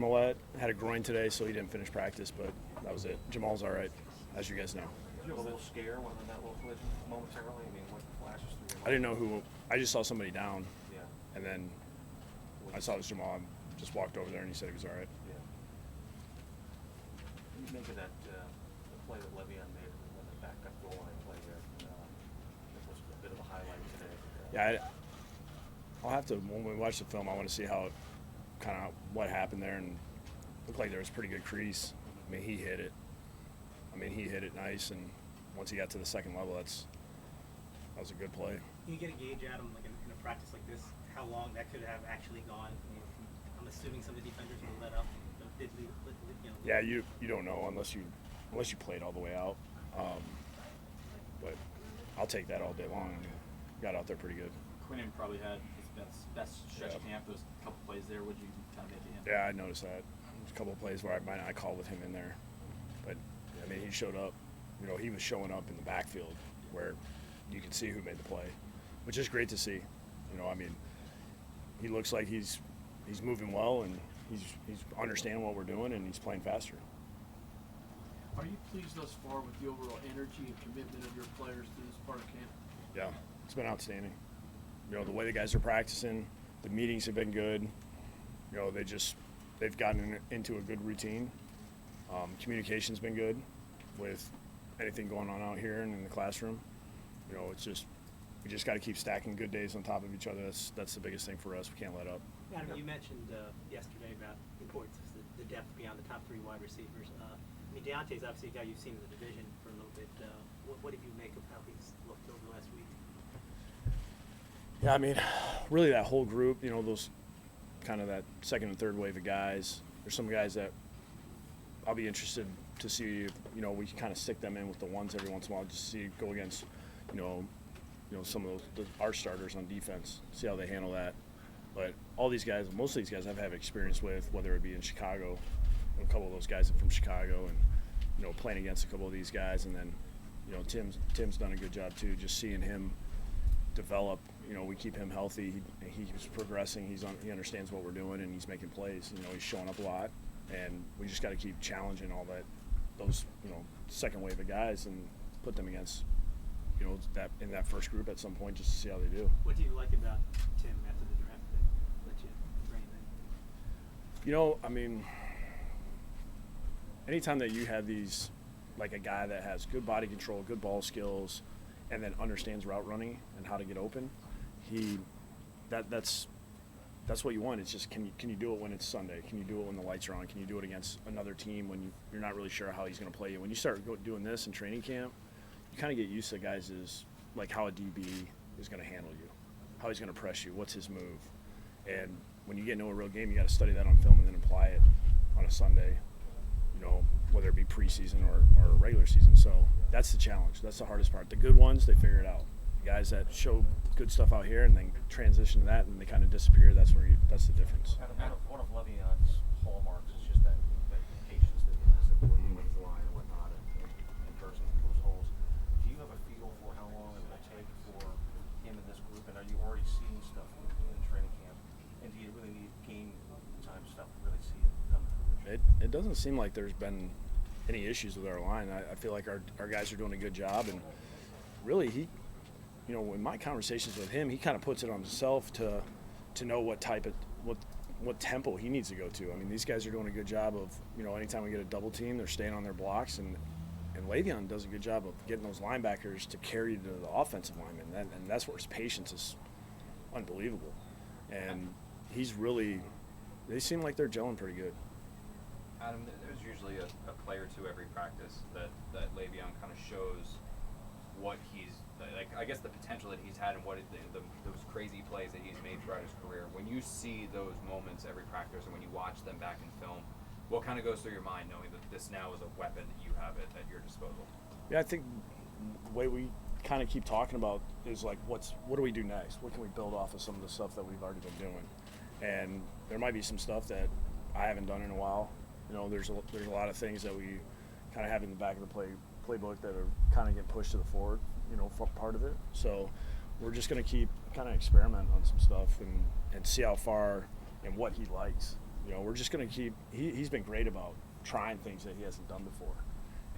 Millette had a groin today, so he didn't finish practice, but that was it. Jamal's all right, as you guys know. Did you have a little scare when that little collision momentarily? I mean, what flashes through your mind? I didn't know who. I just saw somebody down, Yeah. and then I saw it was Jamal. I just walked over there, and he said he was all right. Yeah. What do you make of that the play that Le'Veon made on the backup goal line play there? It was a bit of a highlight today. Yeah, I'll have to, when we watch the film, I want to see how, kind of what happened there, and it looked like there was a pretty good crease. I mean, he hit it. He hit it nice, and once he got to the second level, that was a good play. Can you get a gauge, Adam, like in a practice like this, how long that could have actually gone? I'm assuming some of the defenders will let up. Yeah, you don't know unless you played all the way out. But I'll take that all day long. Got out there pretty good. Quinnen probably had his best stretch of camp. Those couple plays there, would you kind of make it him? Yeah, I noticed that. There's a couple of plays where I might not call with him in there, but he showed up. He was showing up in the backfield where you can see who made the play, which is great to see. He looks like he's moving well, and he's understanding what we're doing, and he's playing faster. Are you pleased thus far with the overall energy and commitment of your players to this part of camp? Yeah, it's been outstanding. The way the guys are practicing, the meetings have been good. They've gotten into a good routine. Communication's been good with anything going on out here and in the classroom. We just got to keep stacking good days on top of each other. That's the biggest thing for us. We can't let up. Adam, you mentioned yesterday about the importance of the depth beyond the top three wide receivers. Deontay's obviously a guy you've seen in the division for a little bit. What did you make of how he's looked over the last week? Yeah, really that whole group, those kind of that second and third wave of guys. There's some guys that I'll be interested to see if, we can kind of stick them in with the ones every once in a while, just to go against, some of our starters on defense, see how they handle that. But all these guys, most of these guys I've had experience with, whether it be in Chicago, a couple of those guys are from Chicago, and, playing against a couple of these guys. And then, Tim's done a good job too, just seeing him develop. We keep him healthy. He's progressing. He understands what we're doing, and he's making plays. He's showing up a lot, and we just got to keep challenging those second wave of guys and put them against that in that first group at some point, just to see how they do. What do you like about Tim after the draft that let you bring him in? Anytime that you have these, like a guy that has good body control, good ball skills, and then understands route running and how to get open, that's what you want. It's just can you do it when it's Sunday? Can you do it when the lights are on? Can you do it against another team when you're not really sure how he's going to play you? When you start doing this in training camp, you kind of get used to guys like how a DB is going to handle you, how he's going to press you, what's his move. And when you get into a real game, you got to study that on film and then apply it on a Sunday, whether it be preseason or regular season. So that's the challenge. That's the hardest part. The good ones, they figure it out. The guys that show good stuff out here and then transition to that and they kind of disappear, that's the difference. One of Le'Veon's hallmarks is just that patience that he has ability with the line and whatnot and bursting through those holes. Do you have a feel for how long it will take for him in this group, and are you already seeing stuff in training camp? And do you really need game time stuff to really see it come to fruition? It doesn't seem like there's been any issues with our line. I feel like our guys are doing a good job, and really in my conversations with him, he kind of puts it on himself to know what type of what tempo he needs to go to. These guys are doing a good job of, anytime we get a double team, they're staying on their blocks, and Le'Veon does a good job of getting those linebackers to carry to the offensive lineman, and that's where his patience is unbelievable. And they seem like they're gelling pretty good. Adam, there's usually a play or two every practice that Le'Veon kind of shows what he's like. I guess the potential that he's had and those crazy plays that he's made throughout his career. When you see those moments every practice, and when you watch them back in film, what kind of goes through your mind knowing that this now is a weapon that you have at your disposal? Yeah, I think the way we kind of keep talking about is like, what do we do next? What can we build off of some of the stuff that we've already been doing? And there might be some stuff that I haven't done in a while. There's a lot of things that we kind of have in the back of the playbook that are kind of getting pushed to the forward, part of it. So we're just going to keep kind of experiment on some stuff and see how far and what he likes. You know, we're just going to keep he's been great about trying things that he hasn't done before.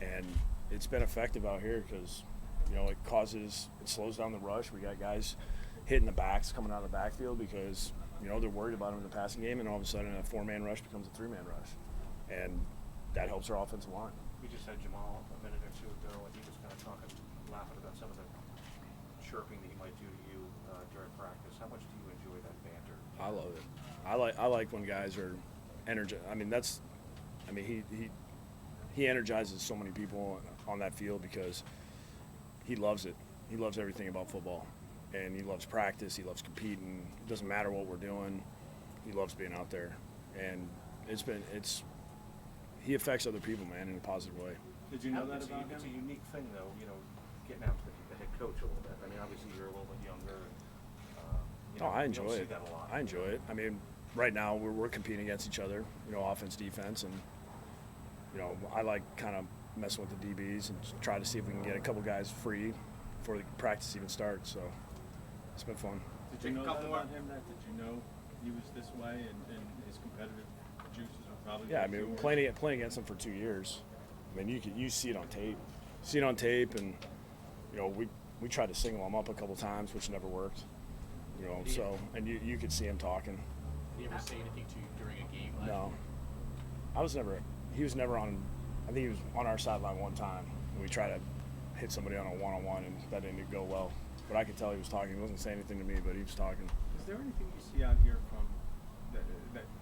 And it's been effective out here because, you know, it slows down the rush. We got guys hitting the backs coming out of the backfield because, you know, they're worried about him in the passing game, and all of a sudden a 4-man rush becomes a 3-man rush. And that helps our offensive line. We just had Jamal a minute or two ago, and he was kind of laughing about some of the chirping that he might do to you during practice. How much do you enjoy that banter? I love it. I like when guys are energized. He energizes so many people on that field because he loves it. He loves everything about football, and he loves practice. He loves competing. It doesn't matter what we're doing. He loves being out there, and he affects other people, man, in a positive way. Did you know that It's about a him? unique thing, though, you know, getting out to the head coach a little bit. I mean, obviously you're a little bit younger. And, I you enjoy don't see it. that a lot. I enjoy it. I mean, right now we're competing against each other, you know, offense, defense, and, you know, I like kind of messing with the DBs and try to see if we can get a couple guys free before the practice even starts. So it's been fun. Did you know that about him? Did you know he was this way and his competitive juices were probably? Yeah, I mean, playing against him for 2 years. I mean, you see it on tape. See it on tape, and you know we tried to single him up a couple times, which never worked. You know, so and you could see him talking. Did he ever say anything to you during a game? No, he was never on. I think he was on our sideline one time, and we tried to hit somebody on a one-on-one, and that didn't go well. But I could tell he was talking. He wasn't saying anything to me, but he was talking. Is there anything you see out here from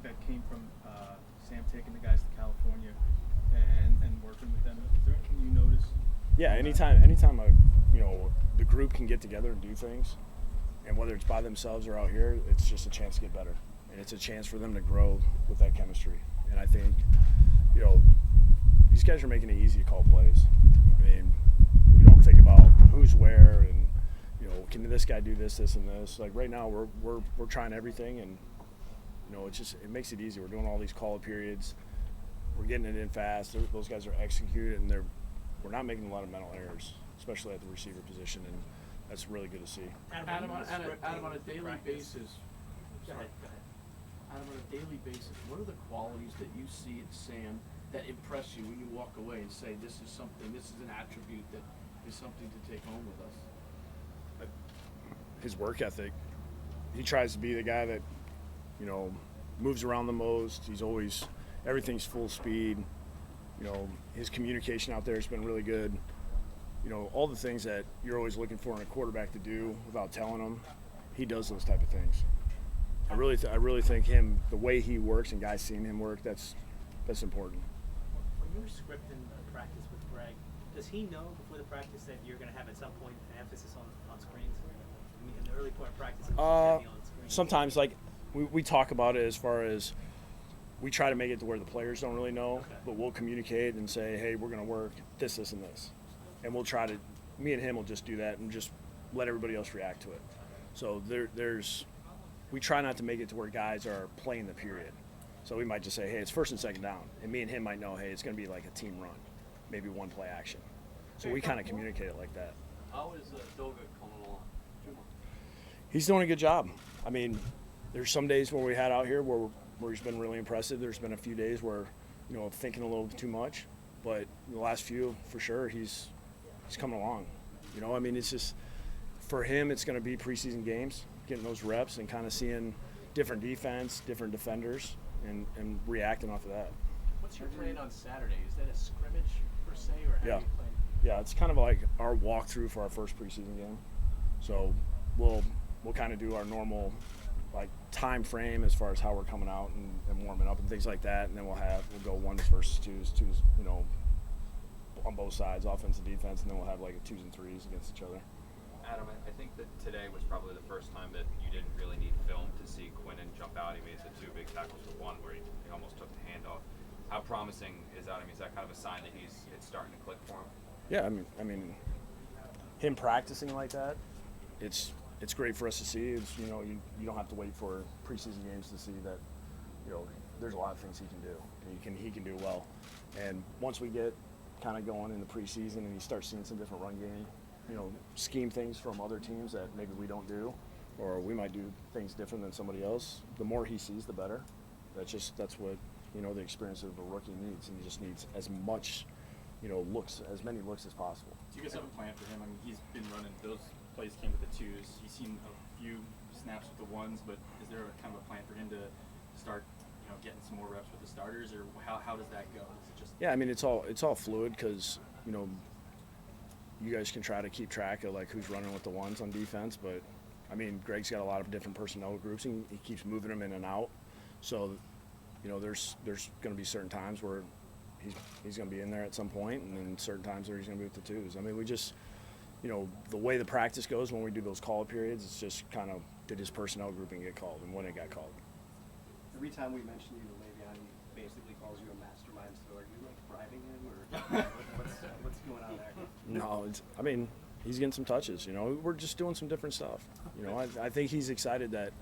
that came from Sam taking the guys to California and working with them? Is there anything you notice? Yeah, anytime the group can get together and do things, and whether it's by themselves or out here, it's just a chance to get better, and it's a chance for them to grow with that chemistry. And I think, you know, these guys are making it easy to call plays. I mean, you don't think about who's where and, you know, can this guy do this, and this. Like right now, we're trying everything, and you know, it makes it easy. We're doing all these call periods. We're getting it in fast. Those guys are executing, and we're not making a lot of mental errors, especially at the receiver position, and that's really good to see. Adam, on a daily basis. Go ahead. Adam, on a daily basis, what are the qualities that you see in Sam that impress you when you walk away and say, this is an attribute that is something to take home with us? His work ethic. He tries to be the guy that, you know, moves around the most. Everything's full speed. You know, his communication out there has been really good. You know, all the things that you're always looking for in a quarterback to do without telling him, he does those type of things. I really think the way he works and guys seeing him work, that's important. When you were scripting a practice with Greg, does he know before the practice that you're going to have at some point an emphasis on screens? I mean, in the early part of practice, it was heavy on screens. Sometimes, like, we talk about it as far as we try to make it to where the players don't really know, but we'll communicate and say, hey, we're going to work this, and this. And we'll try to, me and him will just do that and just let everybody else react to it. So we try not to make it to where guys are playing the period. So we might just say, hey, it's first and second down. And me and him might know, hey, it's going to be like a team run, maybe one play action. So we kind of communicate it like that. How is Doga coming along? He's doing a good job. I mean, there's some days where we had out here where he's been really impressive. There's been a few days where, you know, thinking a little too much. But the last few, for sure, he's coming along. You know, I mean, it's just, for him, it's going to be preseason games, getting those reps and kind of seeing different defense, different defenders, and reacting off of that. What's your plan on Saturday? Is that a scrimmage per se, or how Yeah. do you play? Yeah, it's kind of like our walkthrough for our first preseason game. So we'll kind of do our normal, like, time frame as far as how we're coming out and warming up and things like that, and then we'll go ones versus twos, you know, on both sides, offense and defense, and then we'll have like a 2s and 3s against each other. Adam, I think that today was probably the first time that you didn't really need film to see Quinnen jump out. He made the 2 big tackles to 1 where he almost took the handoff. How promising is that? I mean, is that kind of a sign that it's starting to click for him? Yeah, I mean, him practicing like that, it's great for us to see. It's, you know, you don't have to wait for preseason games to see that, you know, there's a lot of things he can do, and he can do well. And once we get kind of going in the preseason and you start seeing some different run game, you know, scheme things from other teams that maybe we don't do, or we might do things different than somebody else, the more he sees, the better. That's what the experience of a rookie needs, and he just needs as much as many looks as possible. Do you guys have a plan for him? I mean, he's been running, those plays came with the twos. He's seen a few snaps with the ones, but is there a kind of a plan for him to start, getting some more reps with the starters, or how does that go? Is it just Yeah, I mean, it's all fluid because, you guys can try to keep track of, like, who's running with the ones on defense, but, I mean, Greg's got a lot of different personnel groups, and he keeps moving them in and out. So, there's going to be certain times where he's going to be in there at some point, and then certain times where he's going to be with the twos. I mean, we just, the way the practice goes when we do those call periods, it's just kind of did his personnel grouping get called and when it got called. Every time we mention you to Le'Veon, he basically calls you a mastermind. So are you like bribing him, or what's going on there? No, he's getting some touches. We're just doing some different stuff. I think he's excited that,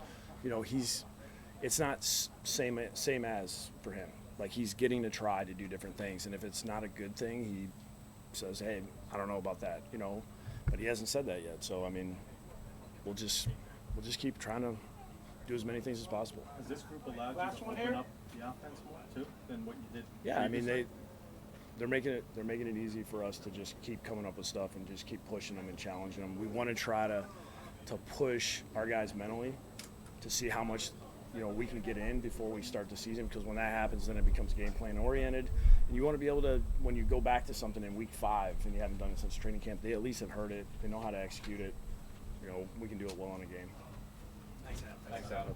it's not same as for him. Like, he's getting to try to do different things, and if it's not a good thing, he says, "Hey, I don't know about that," But he hasn't said that yet. So we'll just keep trying to do as many things as possible. Has this group allowed you to open up the offense more too than what you did? Yeah, I mean previously? they're making it easy for us to just keep coming up with stuff and just keep pushing them and challenging them. We want to try to push our guys mentally to see how much we can get in before we start the season, because when that happens, then it becomes game plan oriented, and you want to be able to, when you go back to something in week 5 and you haven't done it since training camp, they at least have heard it, they know how to execute it. We can do it well in a game. Thanks, Adam. Thanks, Adam.